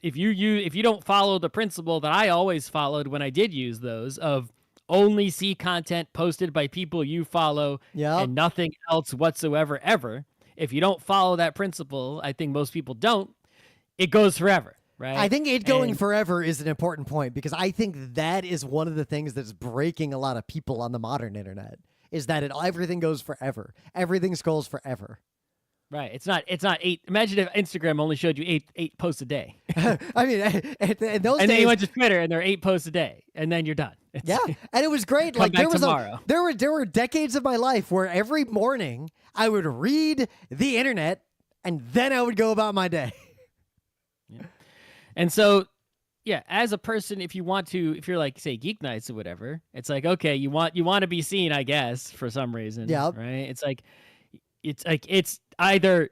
if you don't follow the principle that I always followed when I did use those of only see content posted by people you follow and nothing else whatsoever ever. If you don't follow that principle, I think most people don't, it goes forever, right? I think it going forever is an important point because I think that is one of the things that's breaking a lot of people on the modern internet is that everything goes forever. Everything scrolls forever. Right. It's not 8. Imagine if Instagram only showed you eight posts a day. I mean, in those days, then you went to Twitter and there are 8 posts a day, and then you're done. Yeah, and it was great. Come like back tomorrow. There were decades of my life where every morning I would read the internet and then I would go about my day. Yeah. And so, yeah, as a person, if you're like, say, GeekNights or whatever, it's like, okay, you want to be seen, I guess, for some reason. Yeah. Right. It's either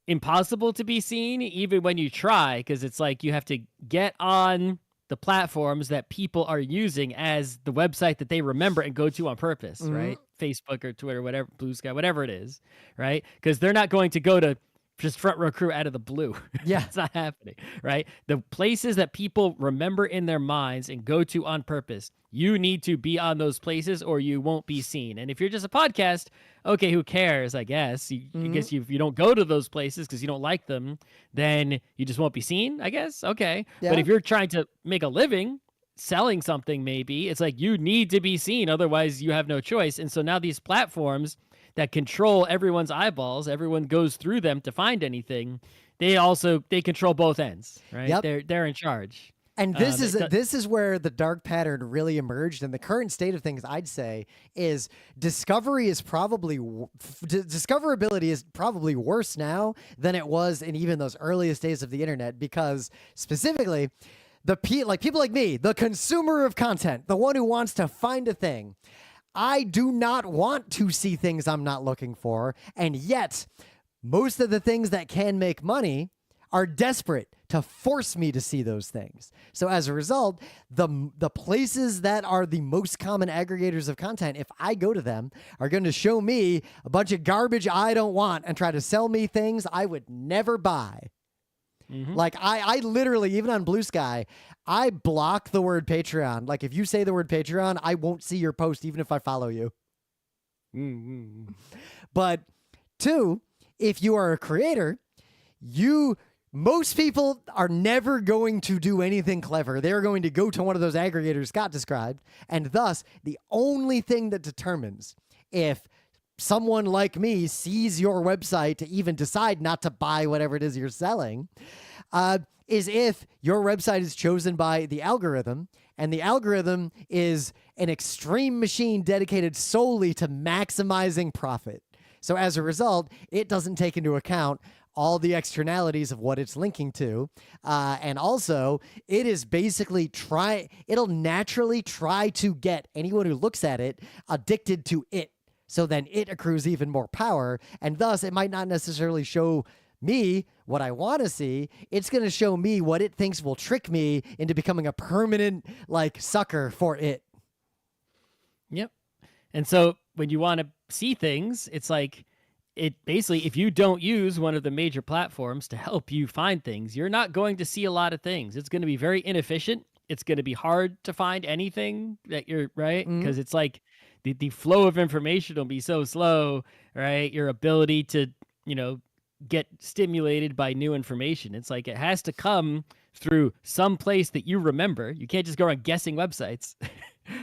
impossible to be seen even when you try, because it's like you have to get on the platforms that people are using as the website that they remember and go to on purpose, right? Facebook or Twitter, whatever, Blue Sky, whatever it is, right? Because they're not going to go to just Front Row Crew out of the blue. Yeah. It's not happening, right? The places that people remember in their minds and go to on purpose, you need to be on those places or you won't be seen. And if you're just a podcast, okay, who cares, I guess. I guess if you don't go to those places because you don't like them, then you just won't be seen, I guess. Okay. Yeah. But if you're trying to make a living selling something, maybe, it's like you need to be seen. Otherwise, you have no choice. And so now these platforms that control everyone's eyeballs, everyone goes through them to find anything, they control both ends, right? Yep. They're in charge. And this is where the dark pattern really emerged. And the current state of things, I'd say, is discoverability is probably worse now than it was in even those earliest days of the internet, because specifically, people like me, the consumer of content, the one who wants to find a thing, I do not want to see things I'm not looking for, and yet most of the things that can make money are desperate to force me to see those things. So as a result, the places that are the most common aggregators of content, if I go to them, are going to show me a bunch of garbage I don't want and try to sell me things I would never buy. Mm-hmm. Like I literally, even on Blue Sky, I block the word Patreon. Like if you say the word Patreon, I won't see your post even if I follow you. Mm-hmm. But two, if you are a creator, most people are never going to do anything clever. They're going to go to one of those aggregators Scott described, and thus the only thing that determines if someone like me sees your website to even decide not to buy whatever it is you're selling is if your website is chosen by the algorithm, and the algorithm is an extreme machine dedicated solely to maximizing profit. So as a result, it doesn't take into account all the externalities of what it's linking to. And also, it is basically it'll naturally try to get anyone who looks at it addicted to it. So then it accrues even more power. And thus, it might not necessarily show me what I want to see. It's going to show me what it thinks will trick me into becoming a permanent sucker for it. Yep. And so when you want to see things, it's like, it basically, if you don't use one of the major platforms to help you find things, you're not going to see a lot of things. It's going to be very inefficient. It's going to be hard to find anything that you're right. Because it's like the flow of information will be so slow, right? Your ability to, get stimulated by new information. It's like it has to come through some place that you remember. You can't just go around guessing websites,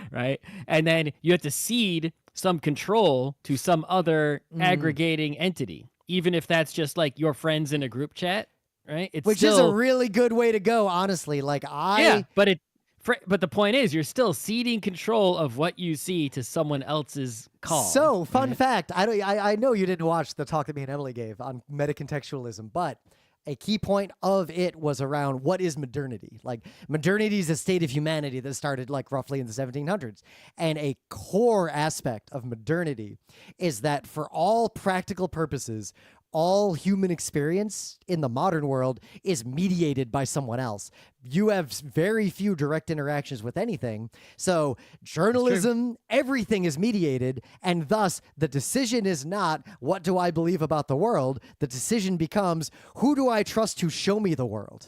right? And then you have to seed some control to some other aggregating entity, even if that's just like your friends in a group chat, right? Which is a really good way to go, honestly. But the point is, you're still ceding control of what you see to someone else's call. So, fun fact, I know you didn't watch the talk that me and Emily gave on metacontextualism, but a key point of it was around what is modernity. Like, modernity is a state of humanity that started roughly in the 1700s. And a core aspect of modernity is that for all practical purposes, all human experience in the modern world is mediated by someone else. You have very few direct interactions with anything. So journalism, everything is mediated. And thus the decision is not, what do I believe about the world? The decision becomes, who do I trust to show me the world?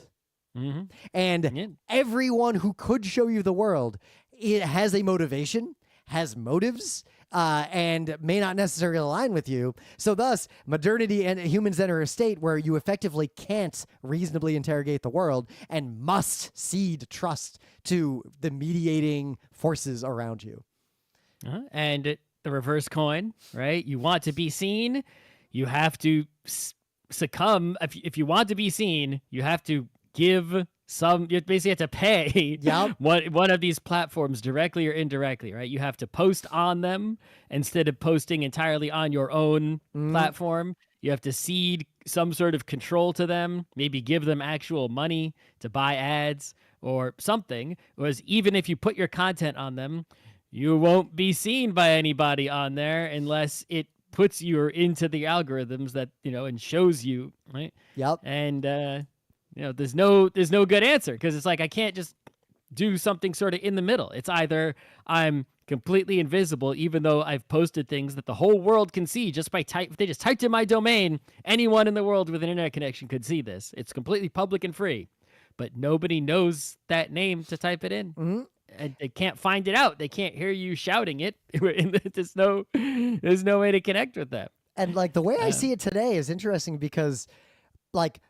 Mm-hmm. And everyone who could show you the world, it has a motivation, has motives, and may not necessarily align with you. So thus, modernity and humans enter a state where you effectively can't reasonably interrogate the world and must cede trust to the mediating forces around you. And the reverse coin, right? You want to be seen, you have to succumb. If you want to be seen, you have to give you basically have to pay one of these platforms directly or indirectly, right? You have to post on them instead of posting entirely on your own platform. You have to cede some sort of control to them, maybe give them actual money to buy ads or something. Whereas even if you put your content on them, you won't be seen by anybody on there unless it puts you into the algorithms that, and shows you, right? Yep. And, there's no good answer, because it's like I can't just do something sort of in the middle. It's either I'm completely invisible, even though I've posted things that the whole world can see just by if they just typed in my domain, anyone in the world with an internet connection could see this. It's completely public and free, but nobody knows that name to type it in. Mm-hmm. And they can't find it out. They can't hear you shouting it. There's no way to connect with that. And the way I see it today is interesting, because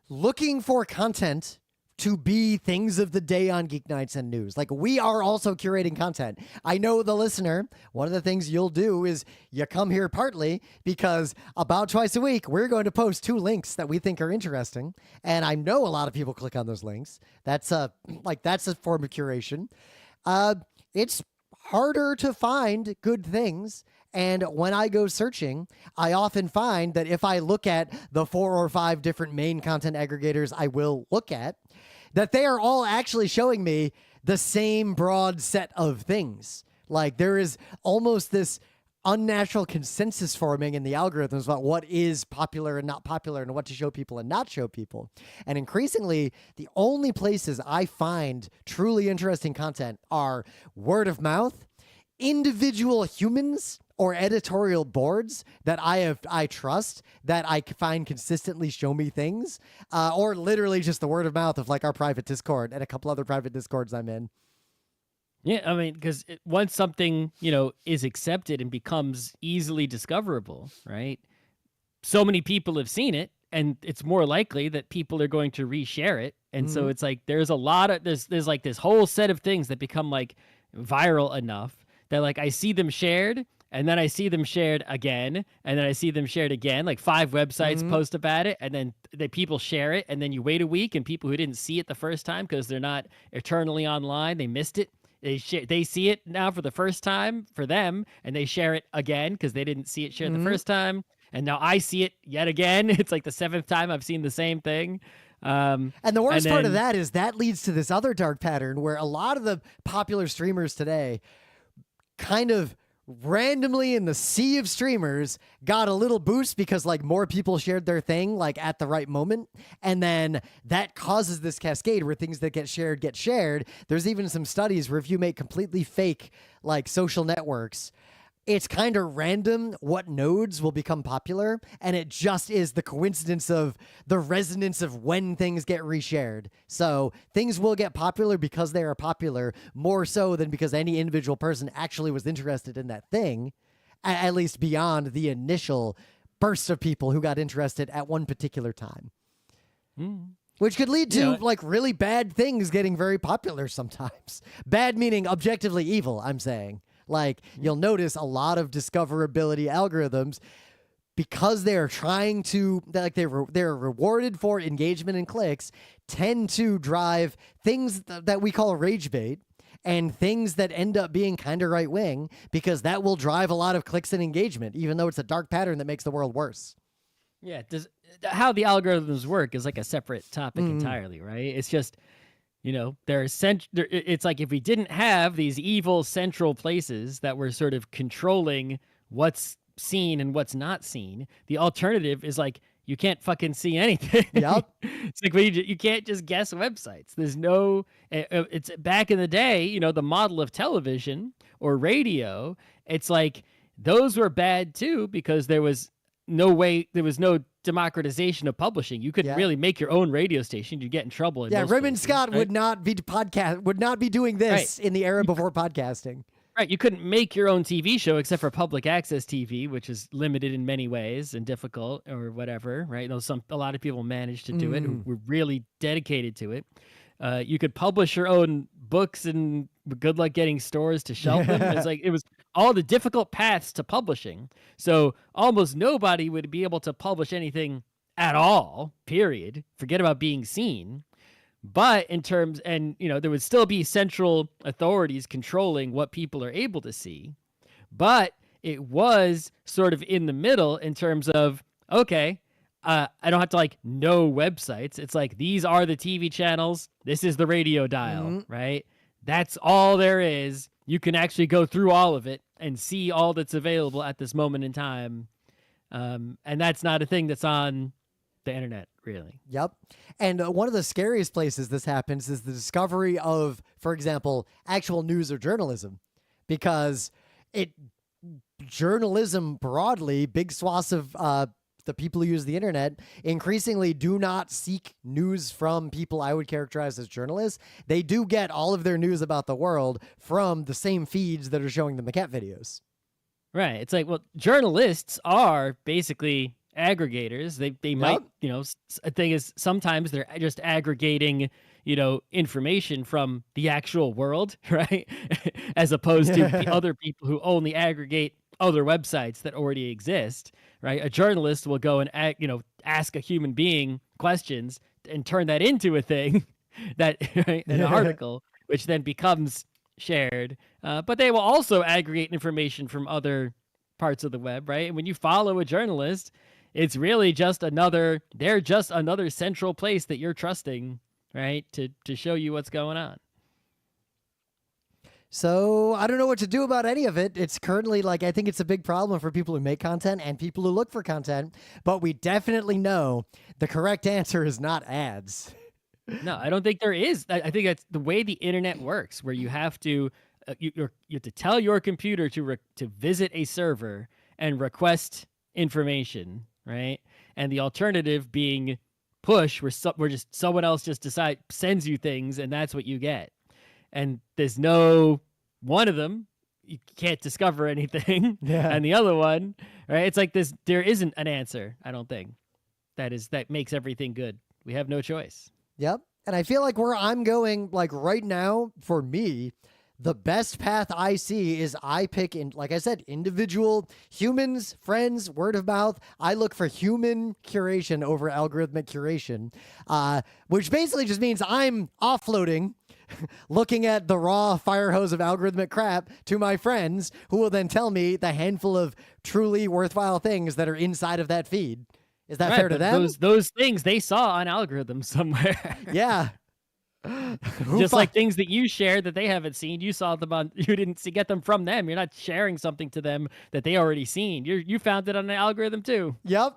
looking for content to be things of the day on Geek Nights and news. Like, we are also curating content. I know the listener, one of the things you'll do is you come here partly because about twice a week, we're going to post 2 links that we think are interesting. And I know a lot of people click on those links. That's a form of curation. It's harder to find good things. And when I go searching, I often find that if I look at the 4 or 5 different main content aggregators I will look at, that they are all actually showing me the same broad set of things. Like, there is almost this unnatural consensus forming in the algorithms about what is popular and not popular and what to show people and not show people. And increasingly, the only places I find truly interesting content are word of mouth, individual humans, or editorial boards that I trust, that I find consistently show me things, or literally just the word of mouth of like our private Discord and a couple other private Discords I'm in. Yeah, I mean, because once something, is accepted and becomes easily discoverable, right? So many people have seen it, and it's more likely that people are going to reshare it. And so it's like there's like this whole set of things that become like viral enough that like I see them shared, and then I see them shared again, and then I see them shared again. Like 5 websites post about it, and then people share it, and then you wait a week, and people who didn't see it the first time because they're not eternally online, they missed it. They see it now for the first time for them, and they share it again because they didn't see it shared the first time. And now I see it yet again. It's like the 7th time I've seen the same thing. And the worst part of that is that leads to this other dark pattern where a lot of the popular streamers today kind of randomly in the sea of streamers got a little boost because like more people shared their thing like at the right moment, and then that causes this cascade where things that get shared. There's even some studies where if you make completely fake like social networks, it's kind of random what nodes will become popular, and it just is the coincidence of the resonance of when things get reshared. So things will get popular because they are popular, more so than because any individual person actually was interested in that thing, at least beyond the initial burst of people who got interested at one particular time. Which could lead to like really bad things getting very popular sometimes. Bad meaning objectively evil, I'm saying. Like, you'll notice a lot of discoverability algorithms, because they're trying to, like, they're rewarded for engagement and clicks, tend to drive things that we call rage bait and things that end up being kind of right wing, because that will drive a lot of clicks and engagement, even though it's a dark pattern that makes the world worse. Yeah, how the algorithms work is like a separate topic entirely, right? It's just, it's like if we didn't have these evil central places that were sort of controlling what's seen and what's not seen, the alternative is like you can't fucking see anything. Yep. It's like you can't just guess websites. There's no, it's back in the day, the model of television or radio, it's like those were bad too because there was no democratization of publishing. You couldn't really make your own radio station. You'd get in trouble. Raymond Scott would not be doing this in the era before podcasting. Right. You couldn't make your own TV show except for public access TV, which is limited in many ways and difficult or whatever. Right. A lot of people managed to do it who were really dedicated to it. You could publish your own books, and good luck getting stores to shelf them. It was all the difficult paths to publishing. So almost nobody would be able to publish anything at all, period. Forget about being seen. But there would still be central authorities controlling what people are able to see. But it was sort of in the middle in terms of, okay, I don't have to like know websites. It's like, these are the TV channels. This is the radio dial, right? That's all there is. You can actually go through all of it and see all that's available at this moment in time. And that's not a thing that's on the internet, really. Yep. And one of the scariest places this happens is the discovery of, for example, actual news or journalism. Because journalism broadly, big swaths of the people who use the internet increasingly do not seek news from people I would characterize as journalists. They do get all of their news about the world from the same feeds that are showing them the cat videos. Right. It's like, well, journalists are basically aggregators. They might, a thing is sometimes they're just aggregating, information from the actual world, right? As opposed to other people who only aggregate other websites that already exist, right? A journalist will go and ask a human being questions and turn that into a thing that right, an article, which then becomes shared. But they will also aggregate information from other parts of the web, right? And when you follow a journalist, it's really just they're just another central place that you're trusting, right? To show you what's going on. So I don't know what to do about any of it. It's currently I think it's a big problem for people who make content and people who look for content, but we definitely know the correct answer is not ads. No, I don't think there is. I think that's the way the internet works, where you have to you have to tell your computer to visit a server and request information, right? And the alternative being push, where someone else just sends you things, and that's what you get. And there's no one of them, you can't discover anything. Yeah. And the other one, right? It's like this. There isn't an answer. I don't think that makes everything good. We have no choice. Yep. And I feel like where I'm going, right now, for me, the best path I see is I pick like I said, individual humans, friends, word of mouth. I look for human curation over algorithmic curation, which basically just means I'm offloading, looking at the raw fire hose of algorithmic crap to my friends, who will then tell me the handful of truly worthwhile things that are inside of that feed. Is that fair to them? Those things they saw on algorithms somewhere. Yeah. Just like things that you shared that they haven't seen, you saw them on. You didn't get them from them. You're not sharing something to them that they already seen. You found it on an algorithm too. Yep.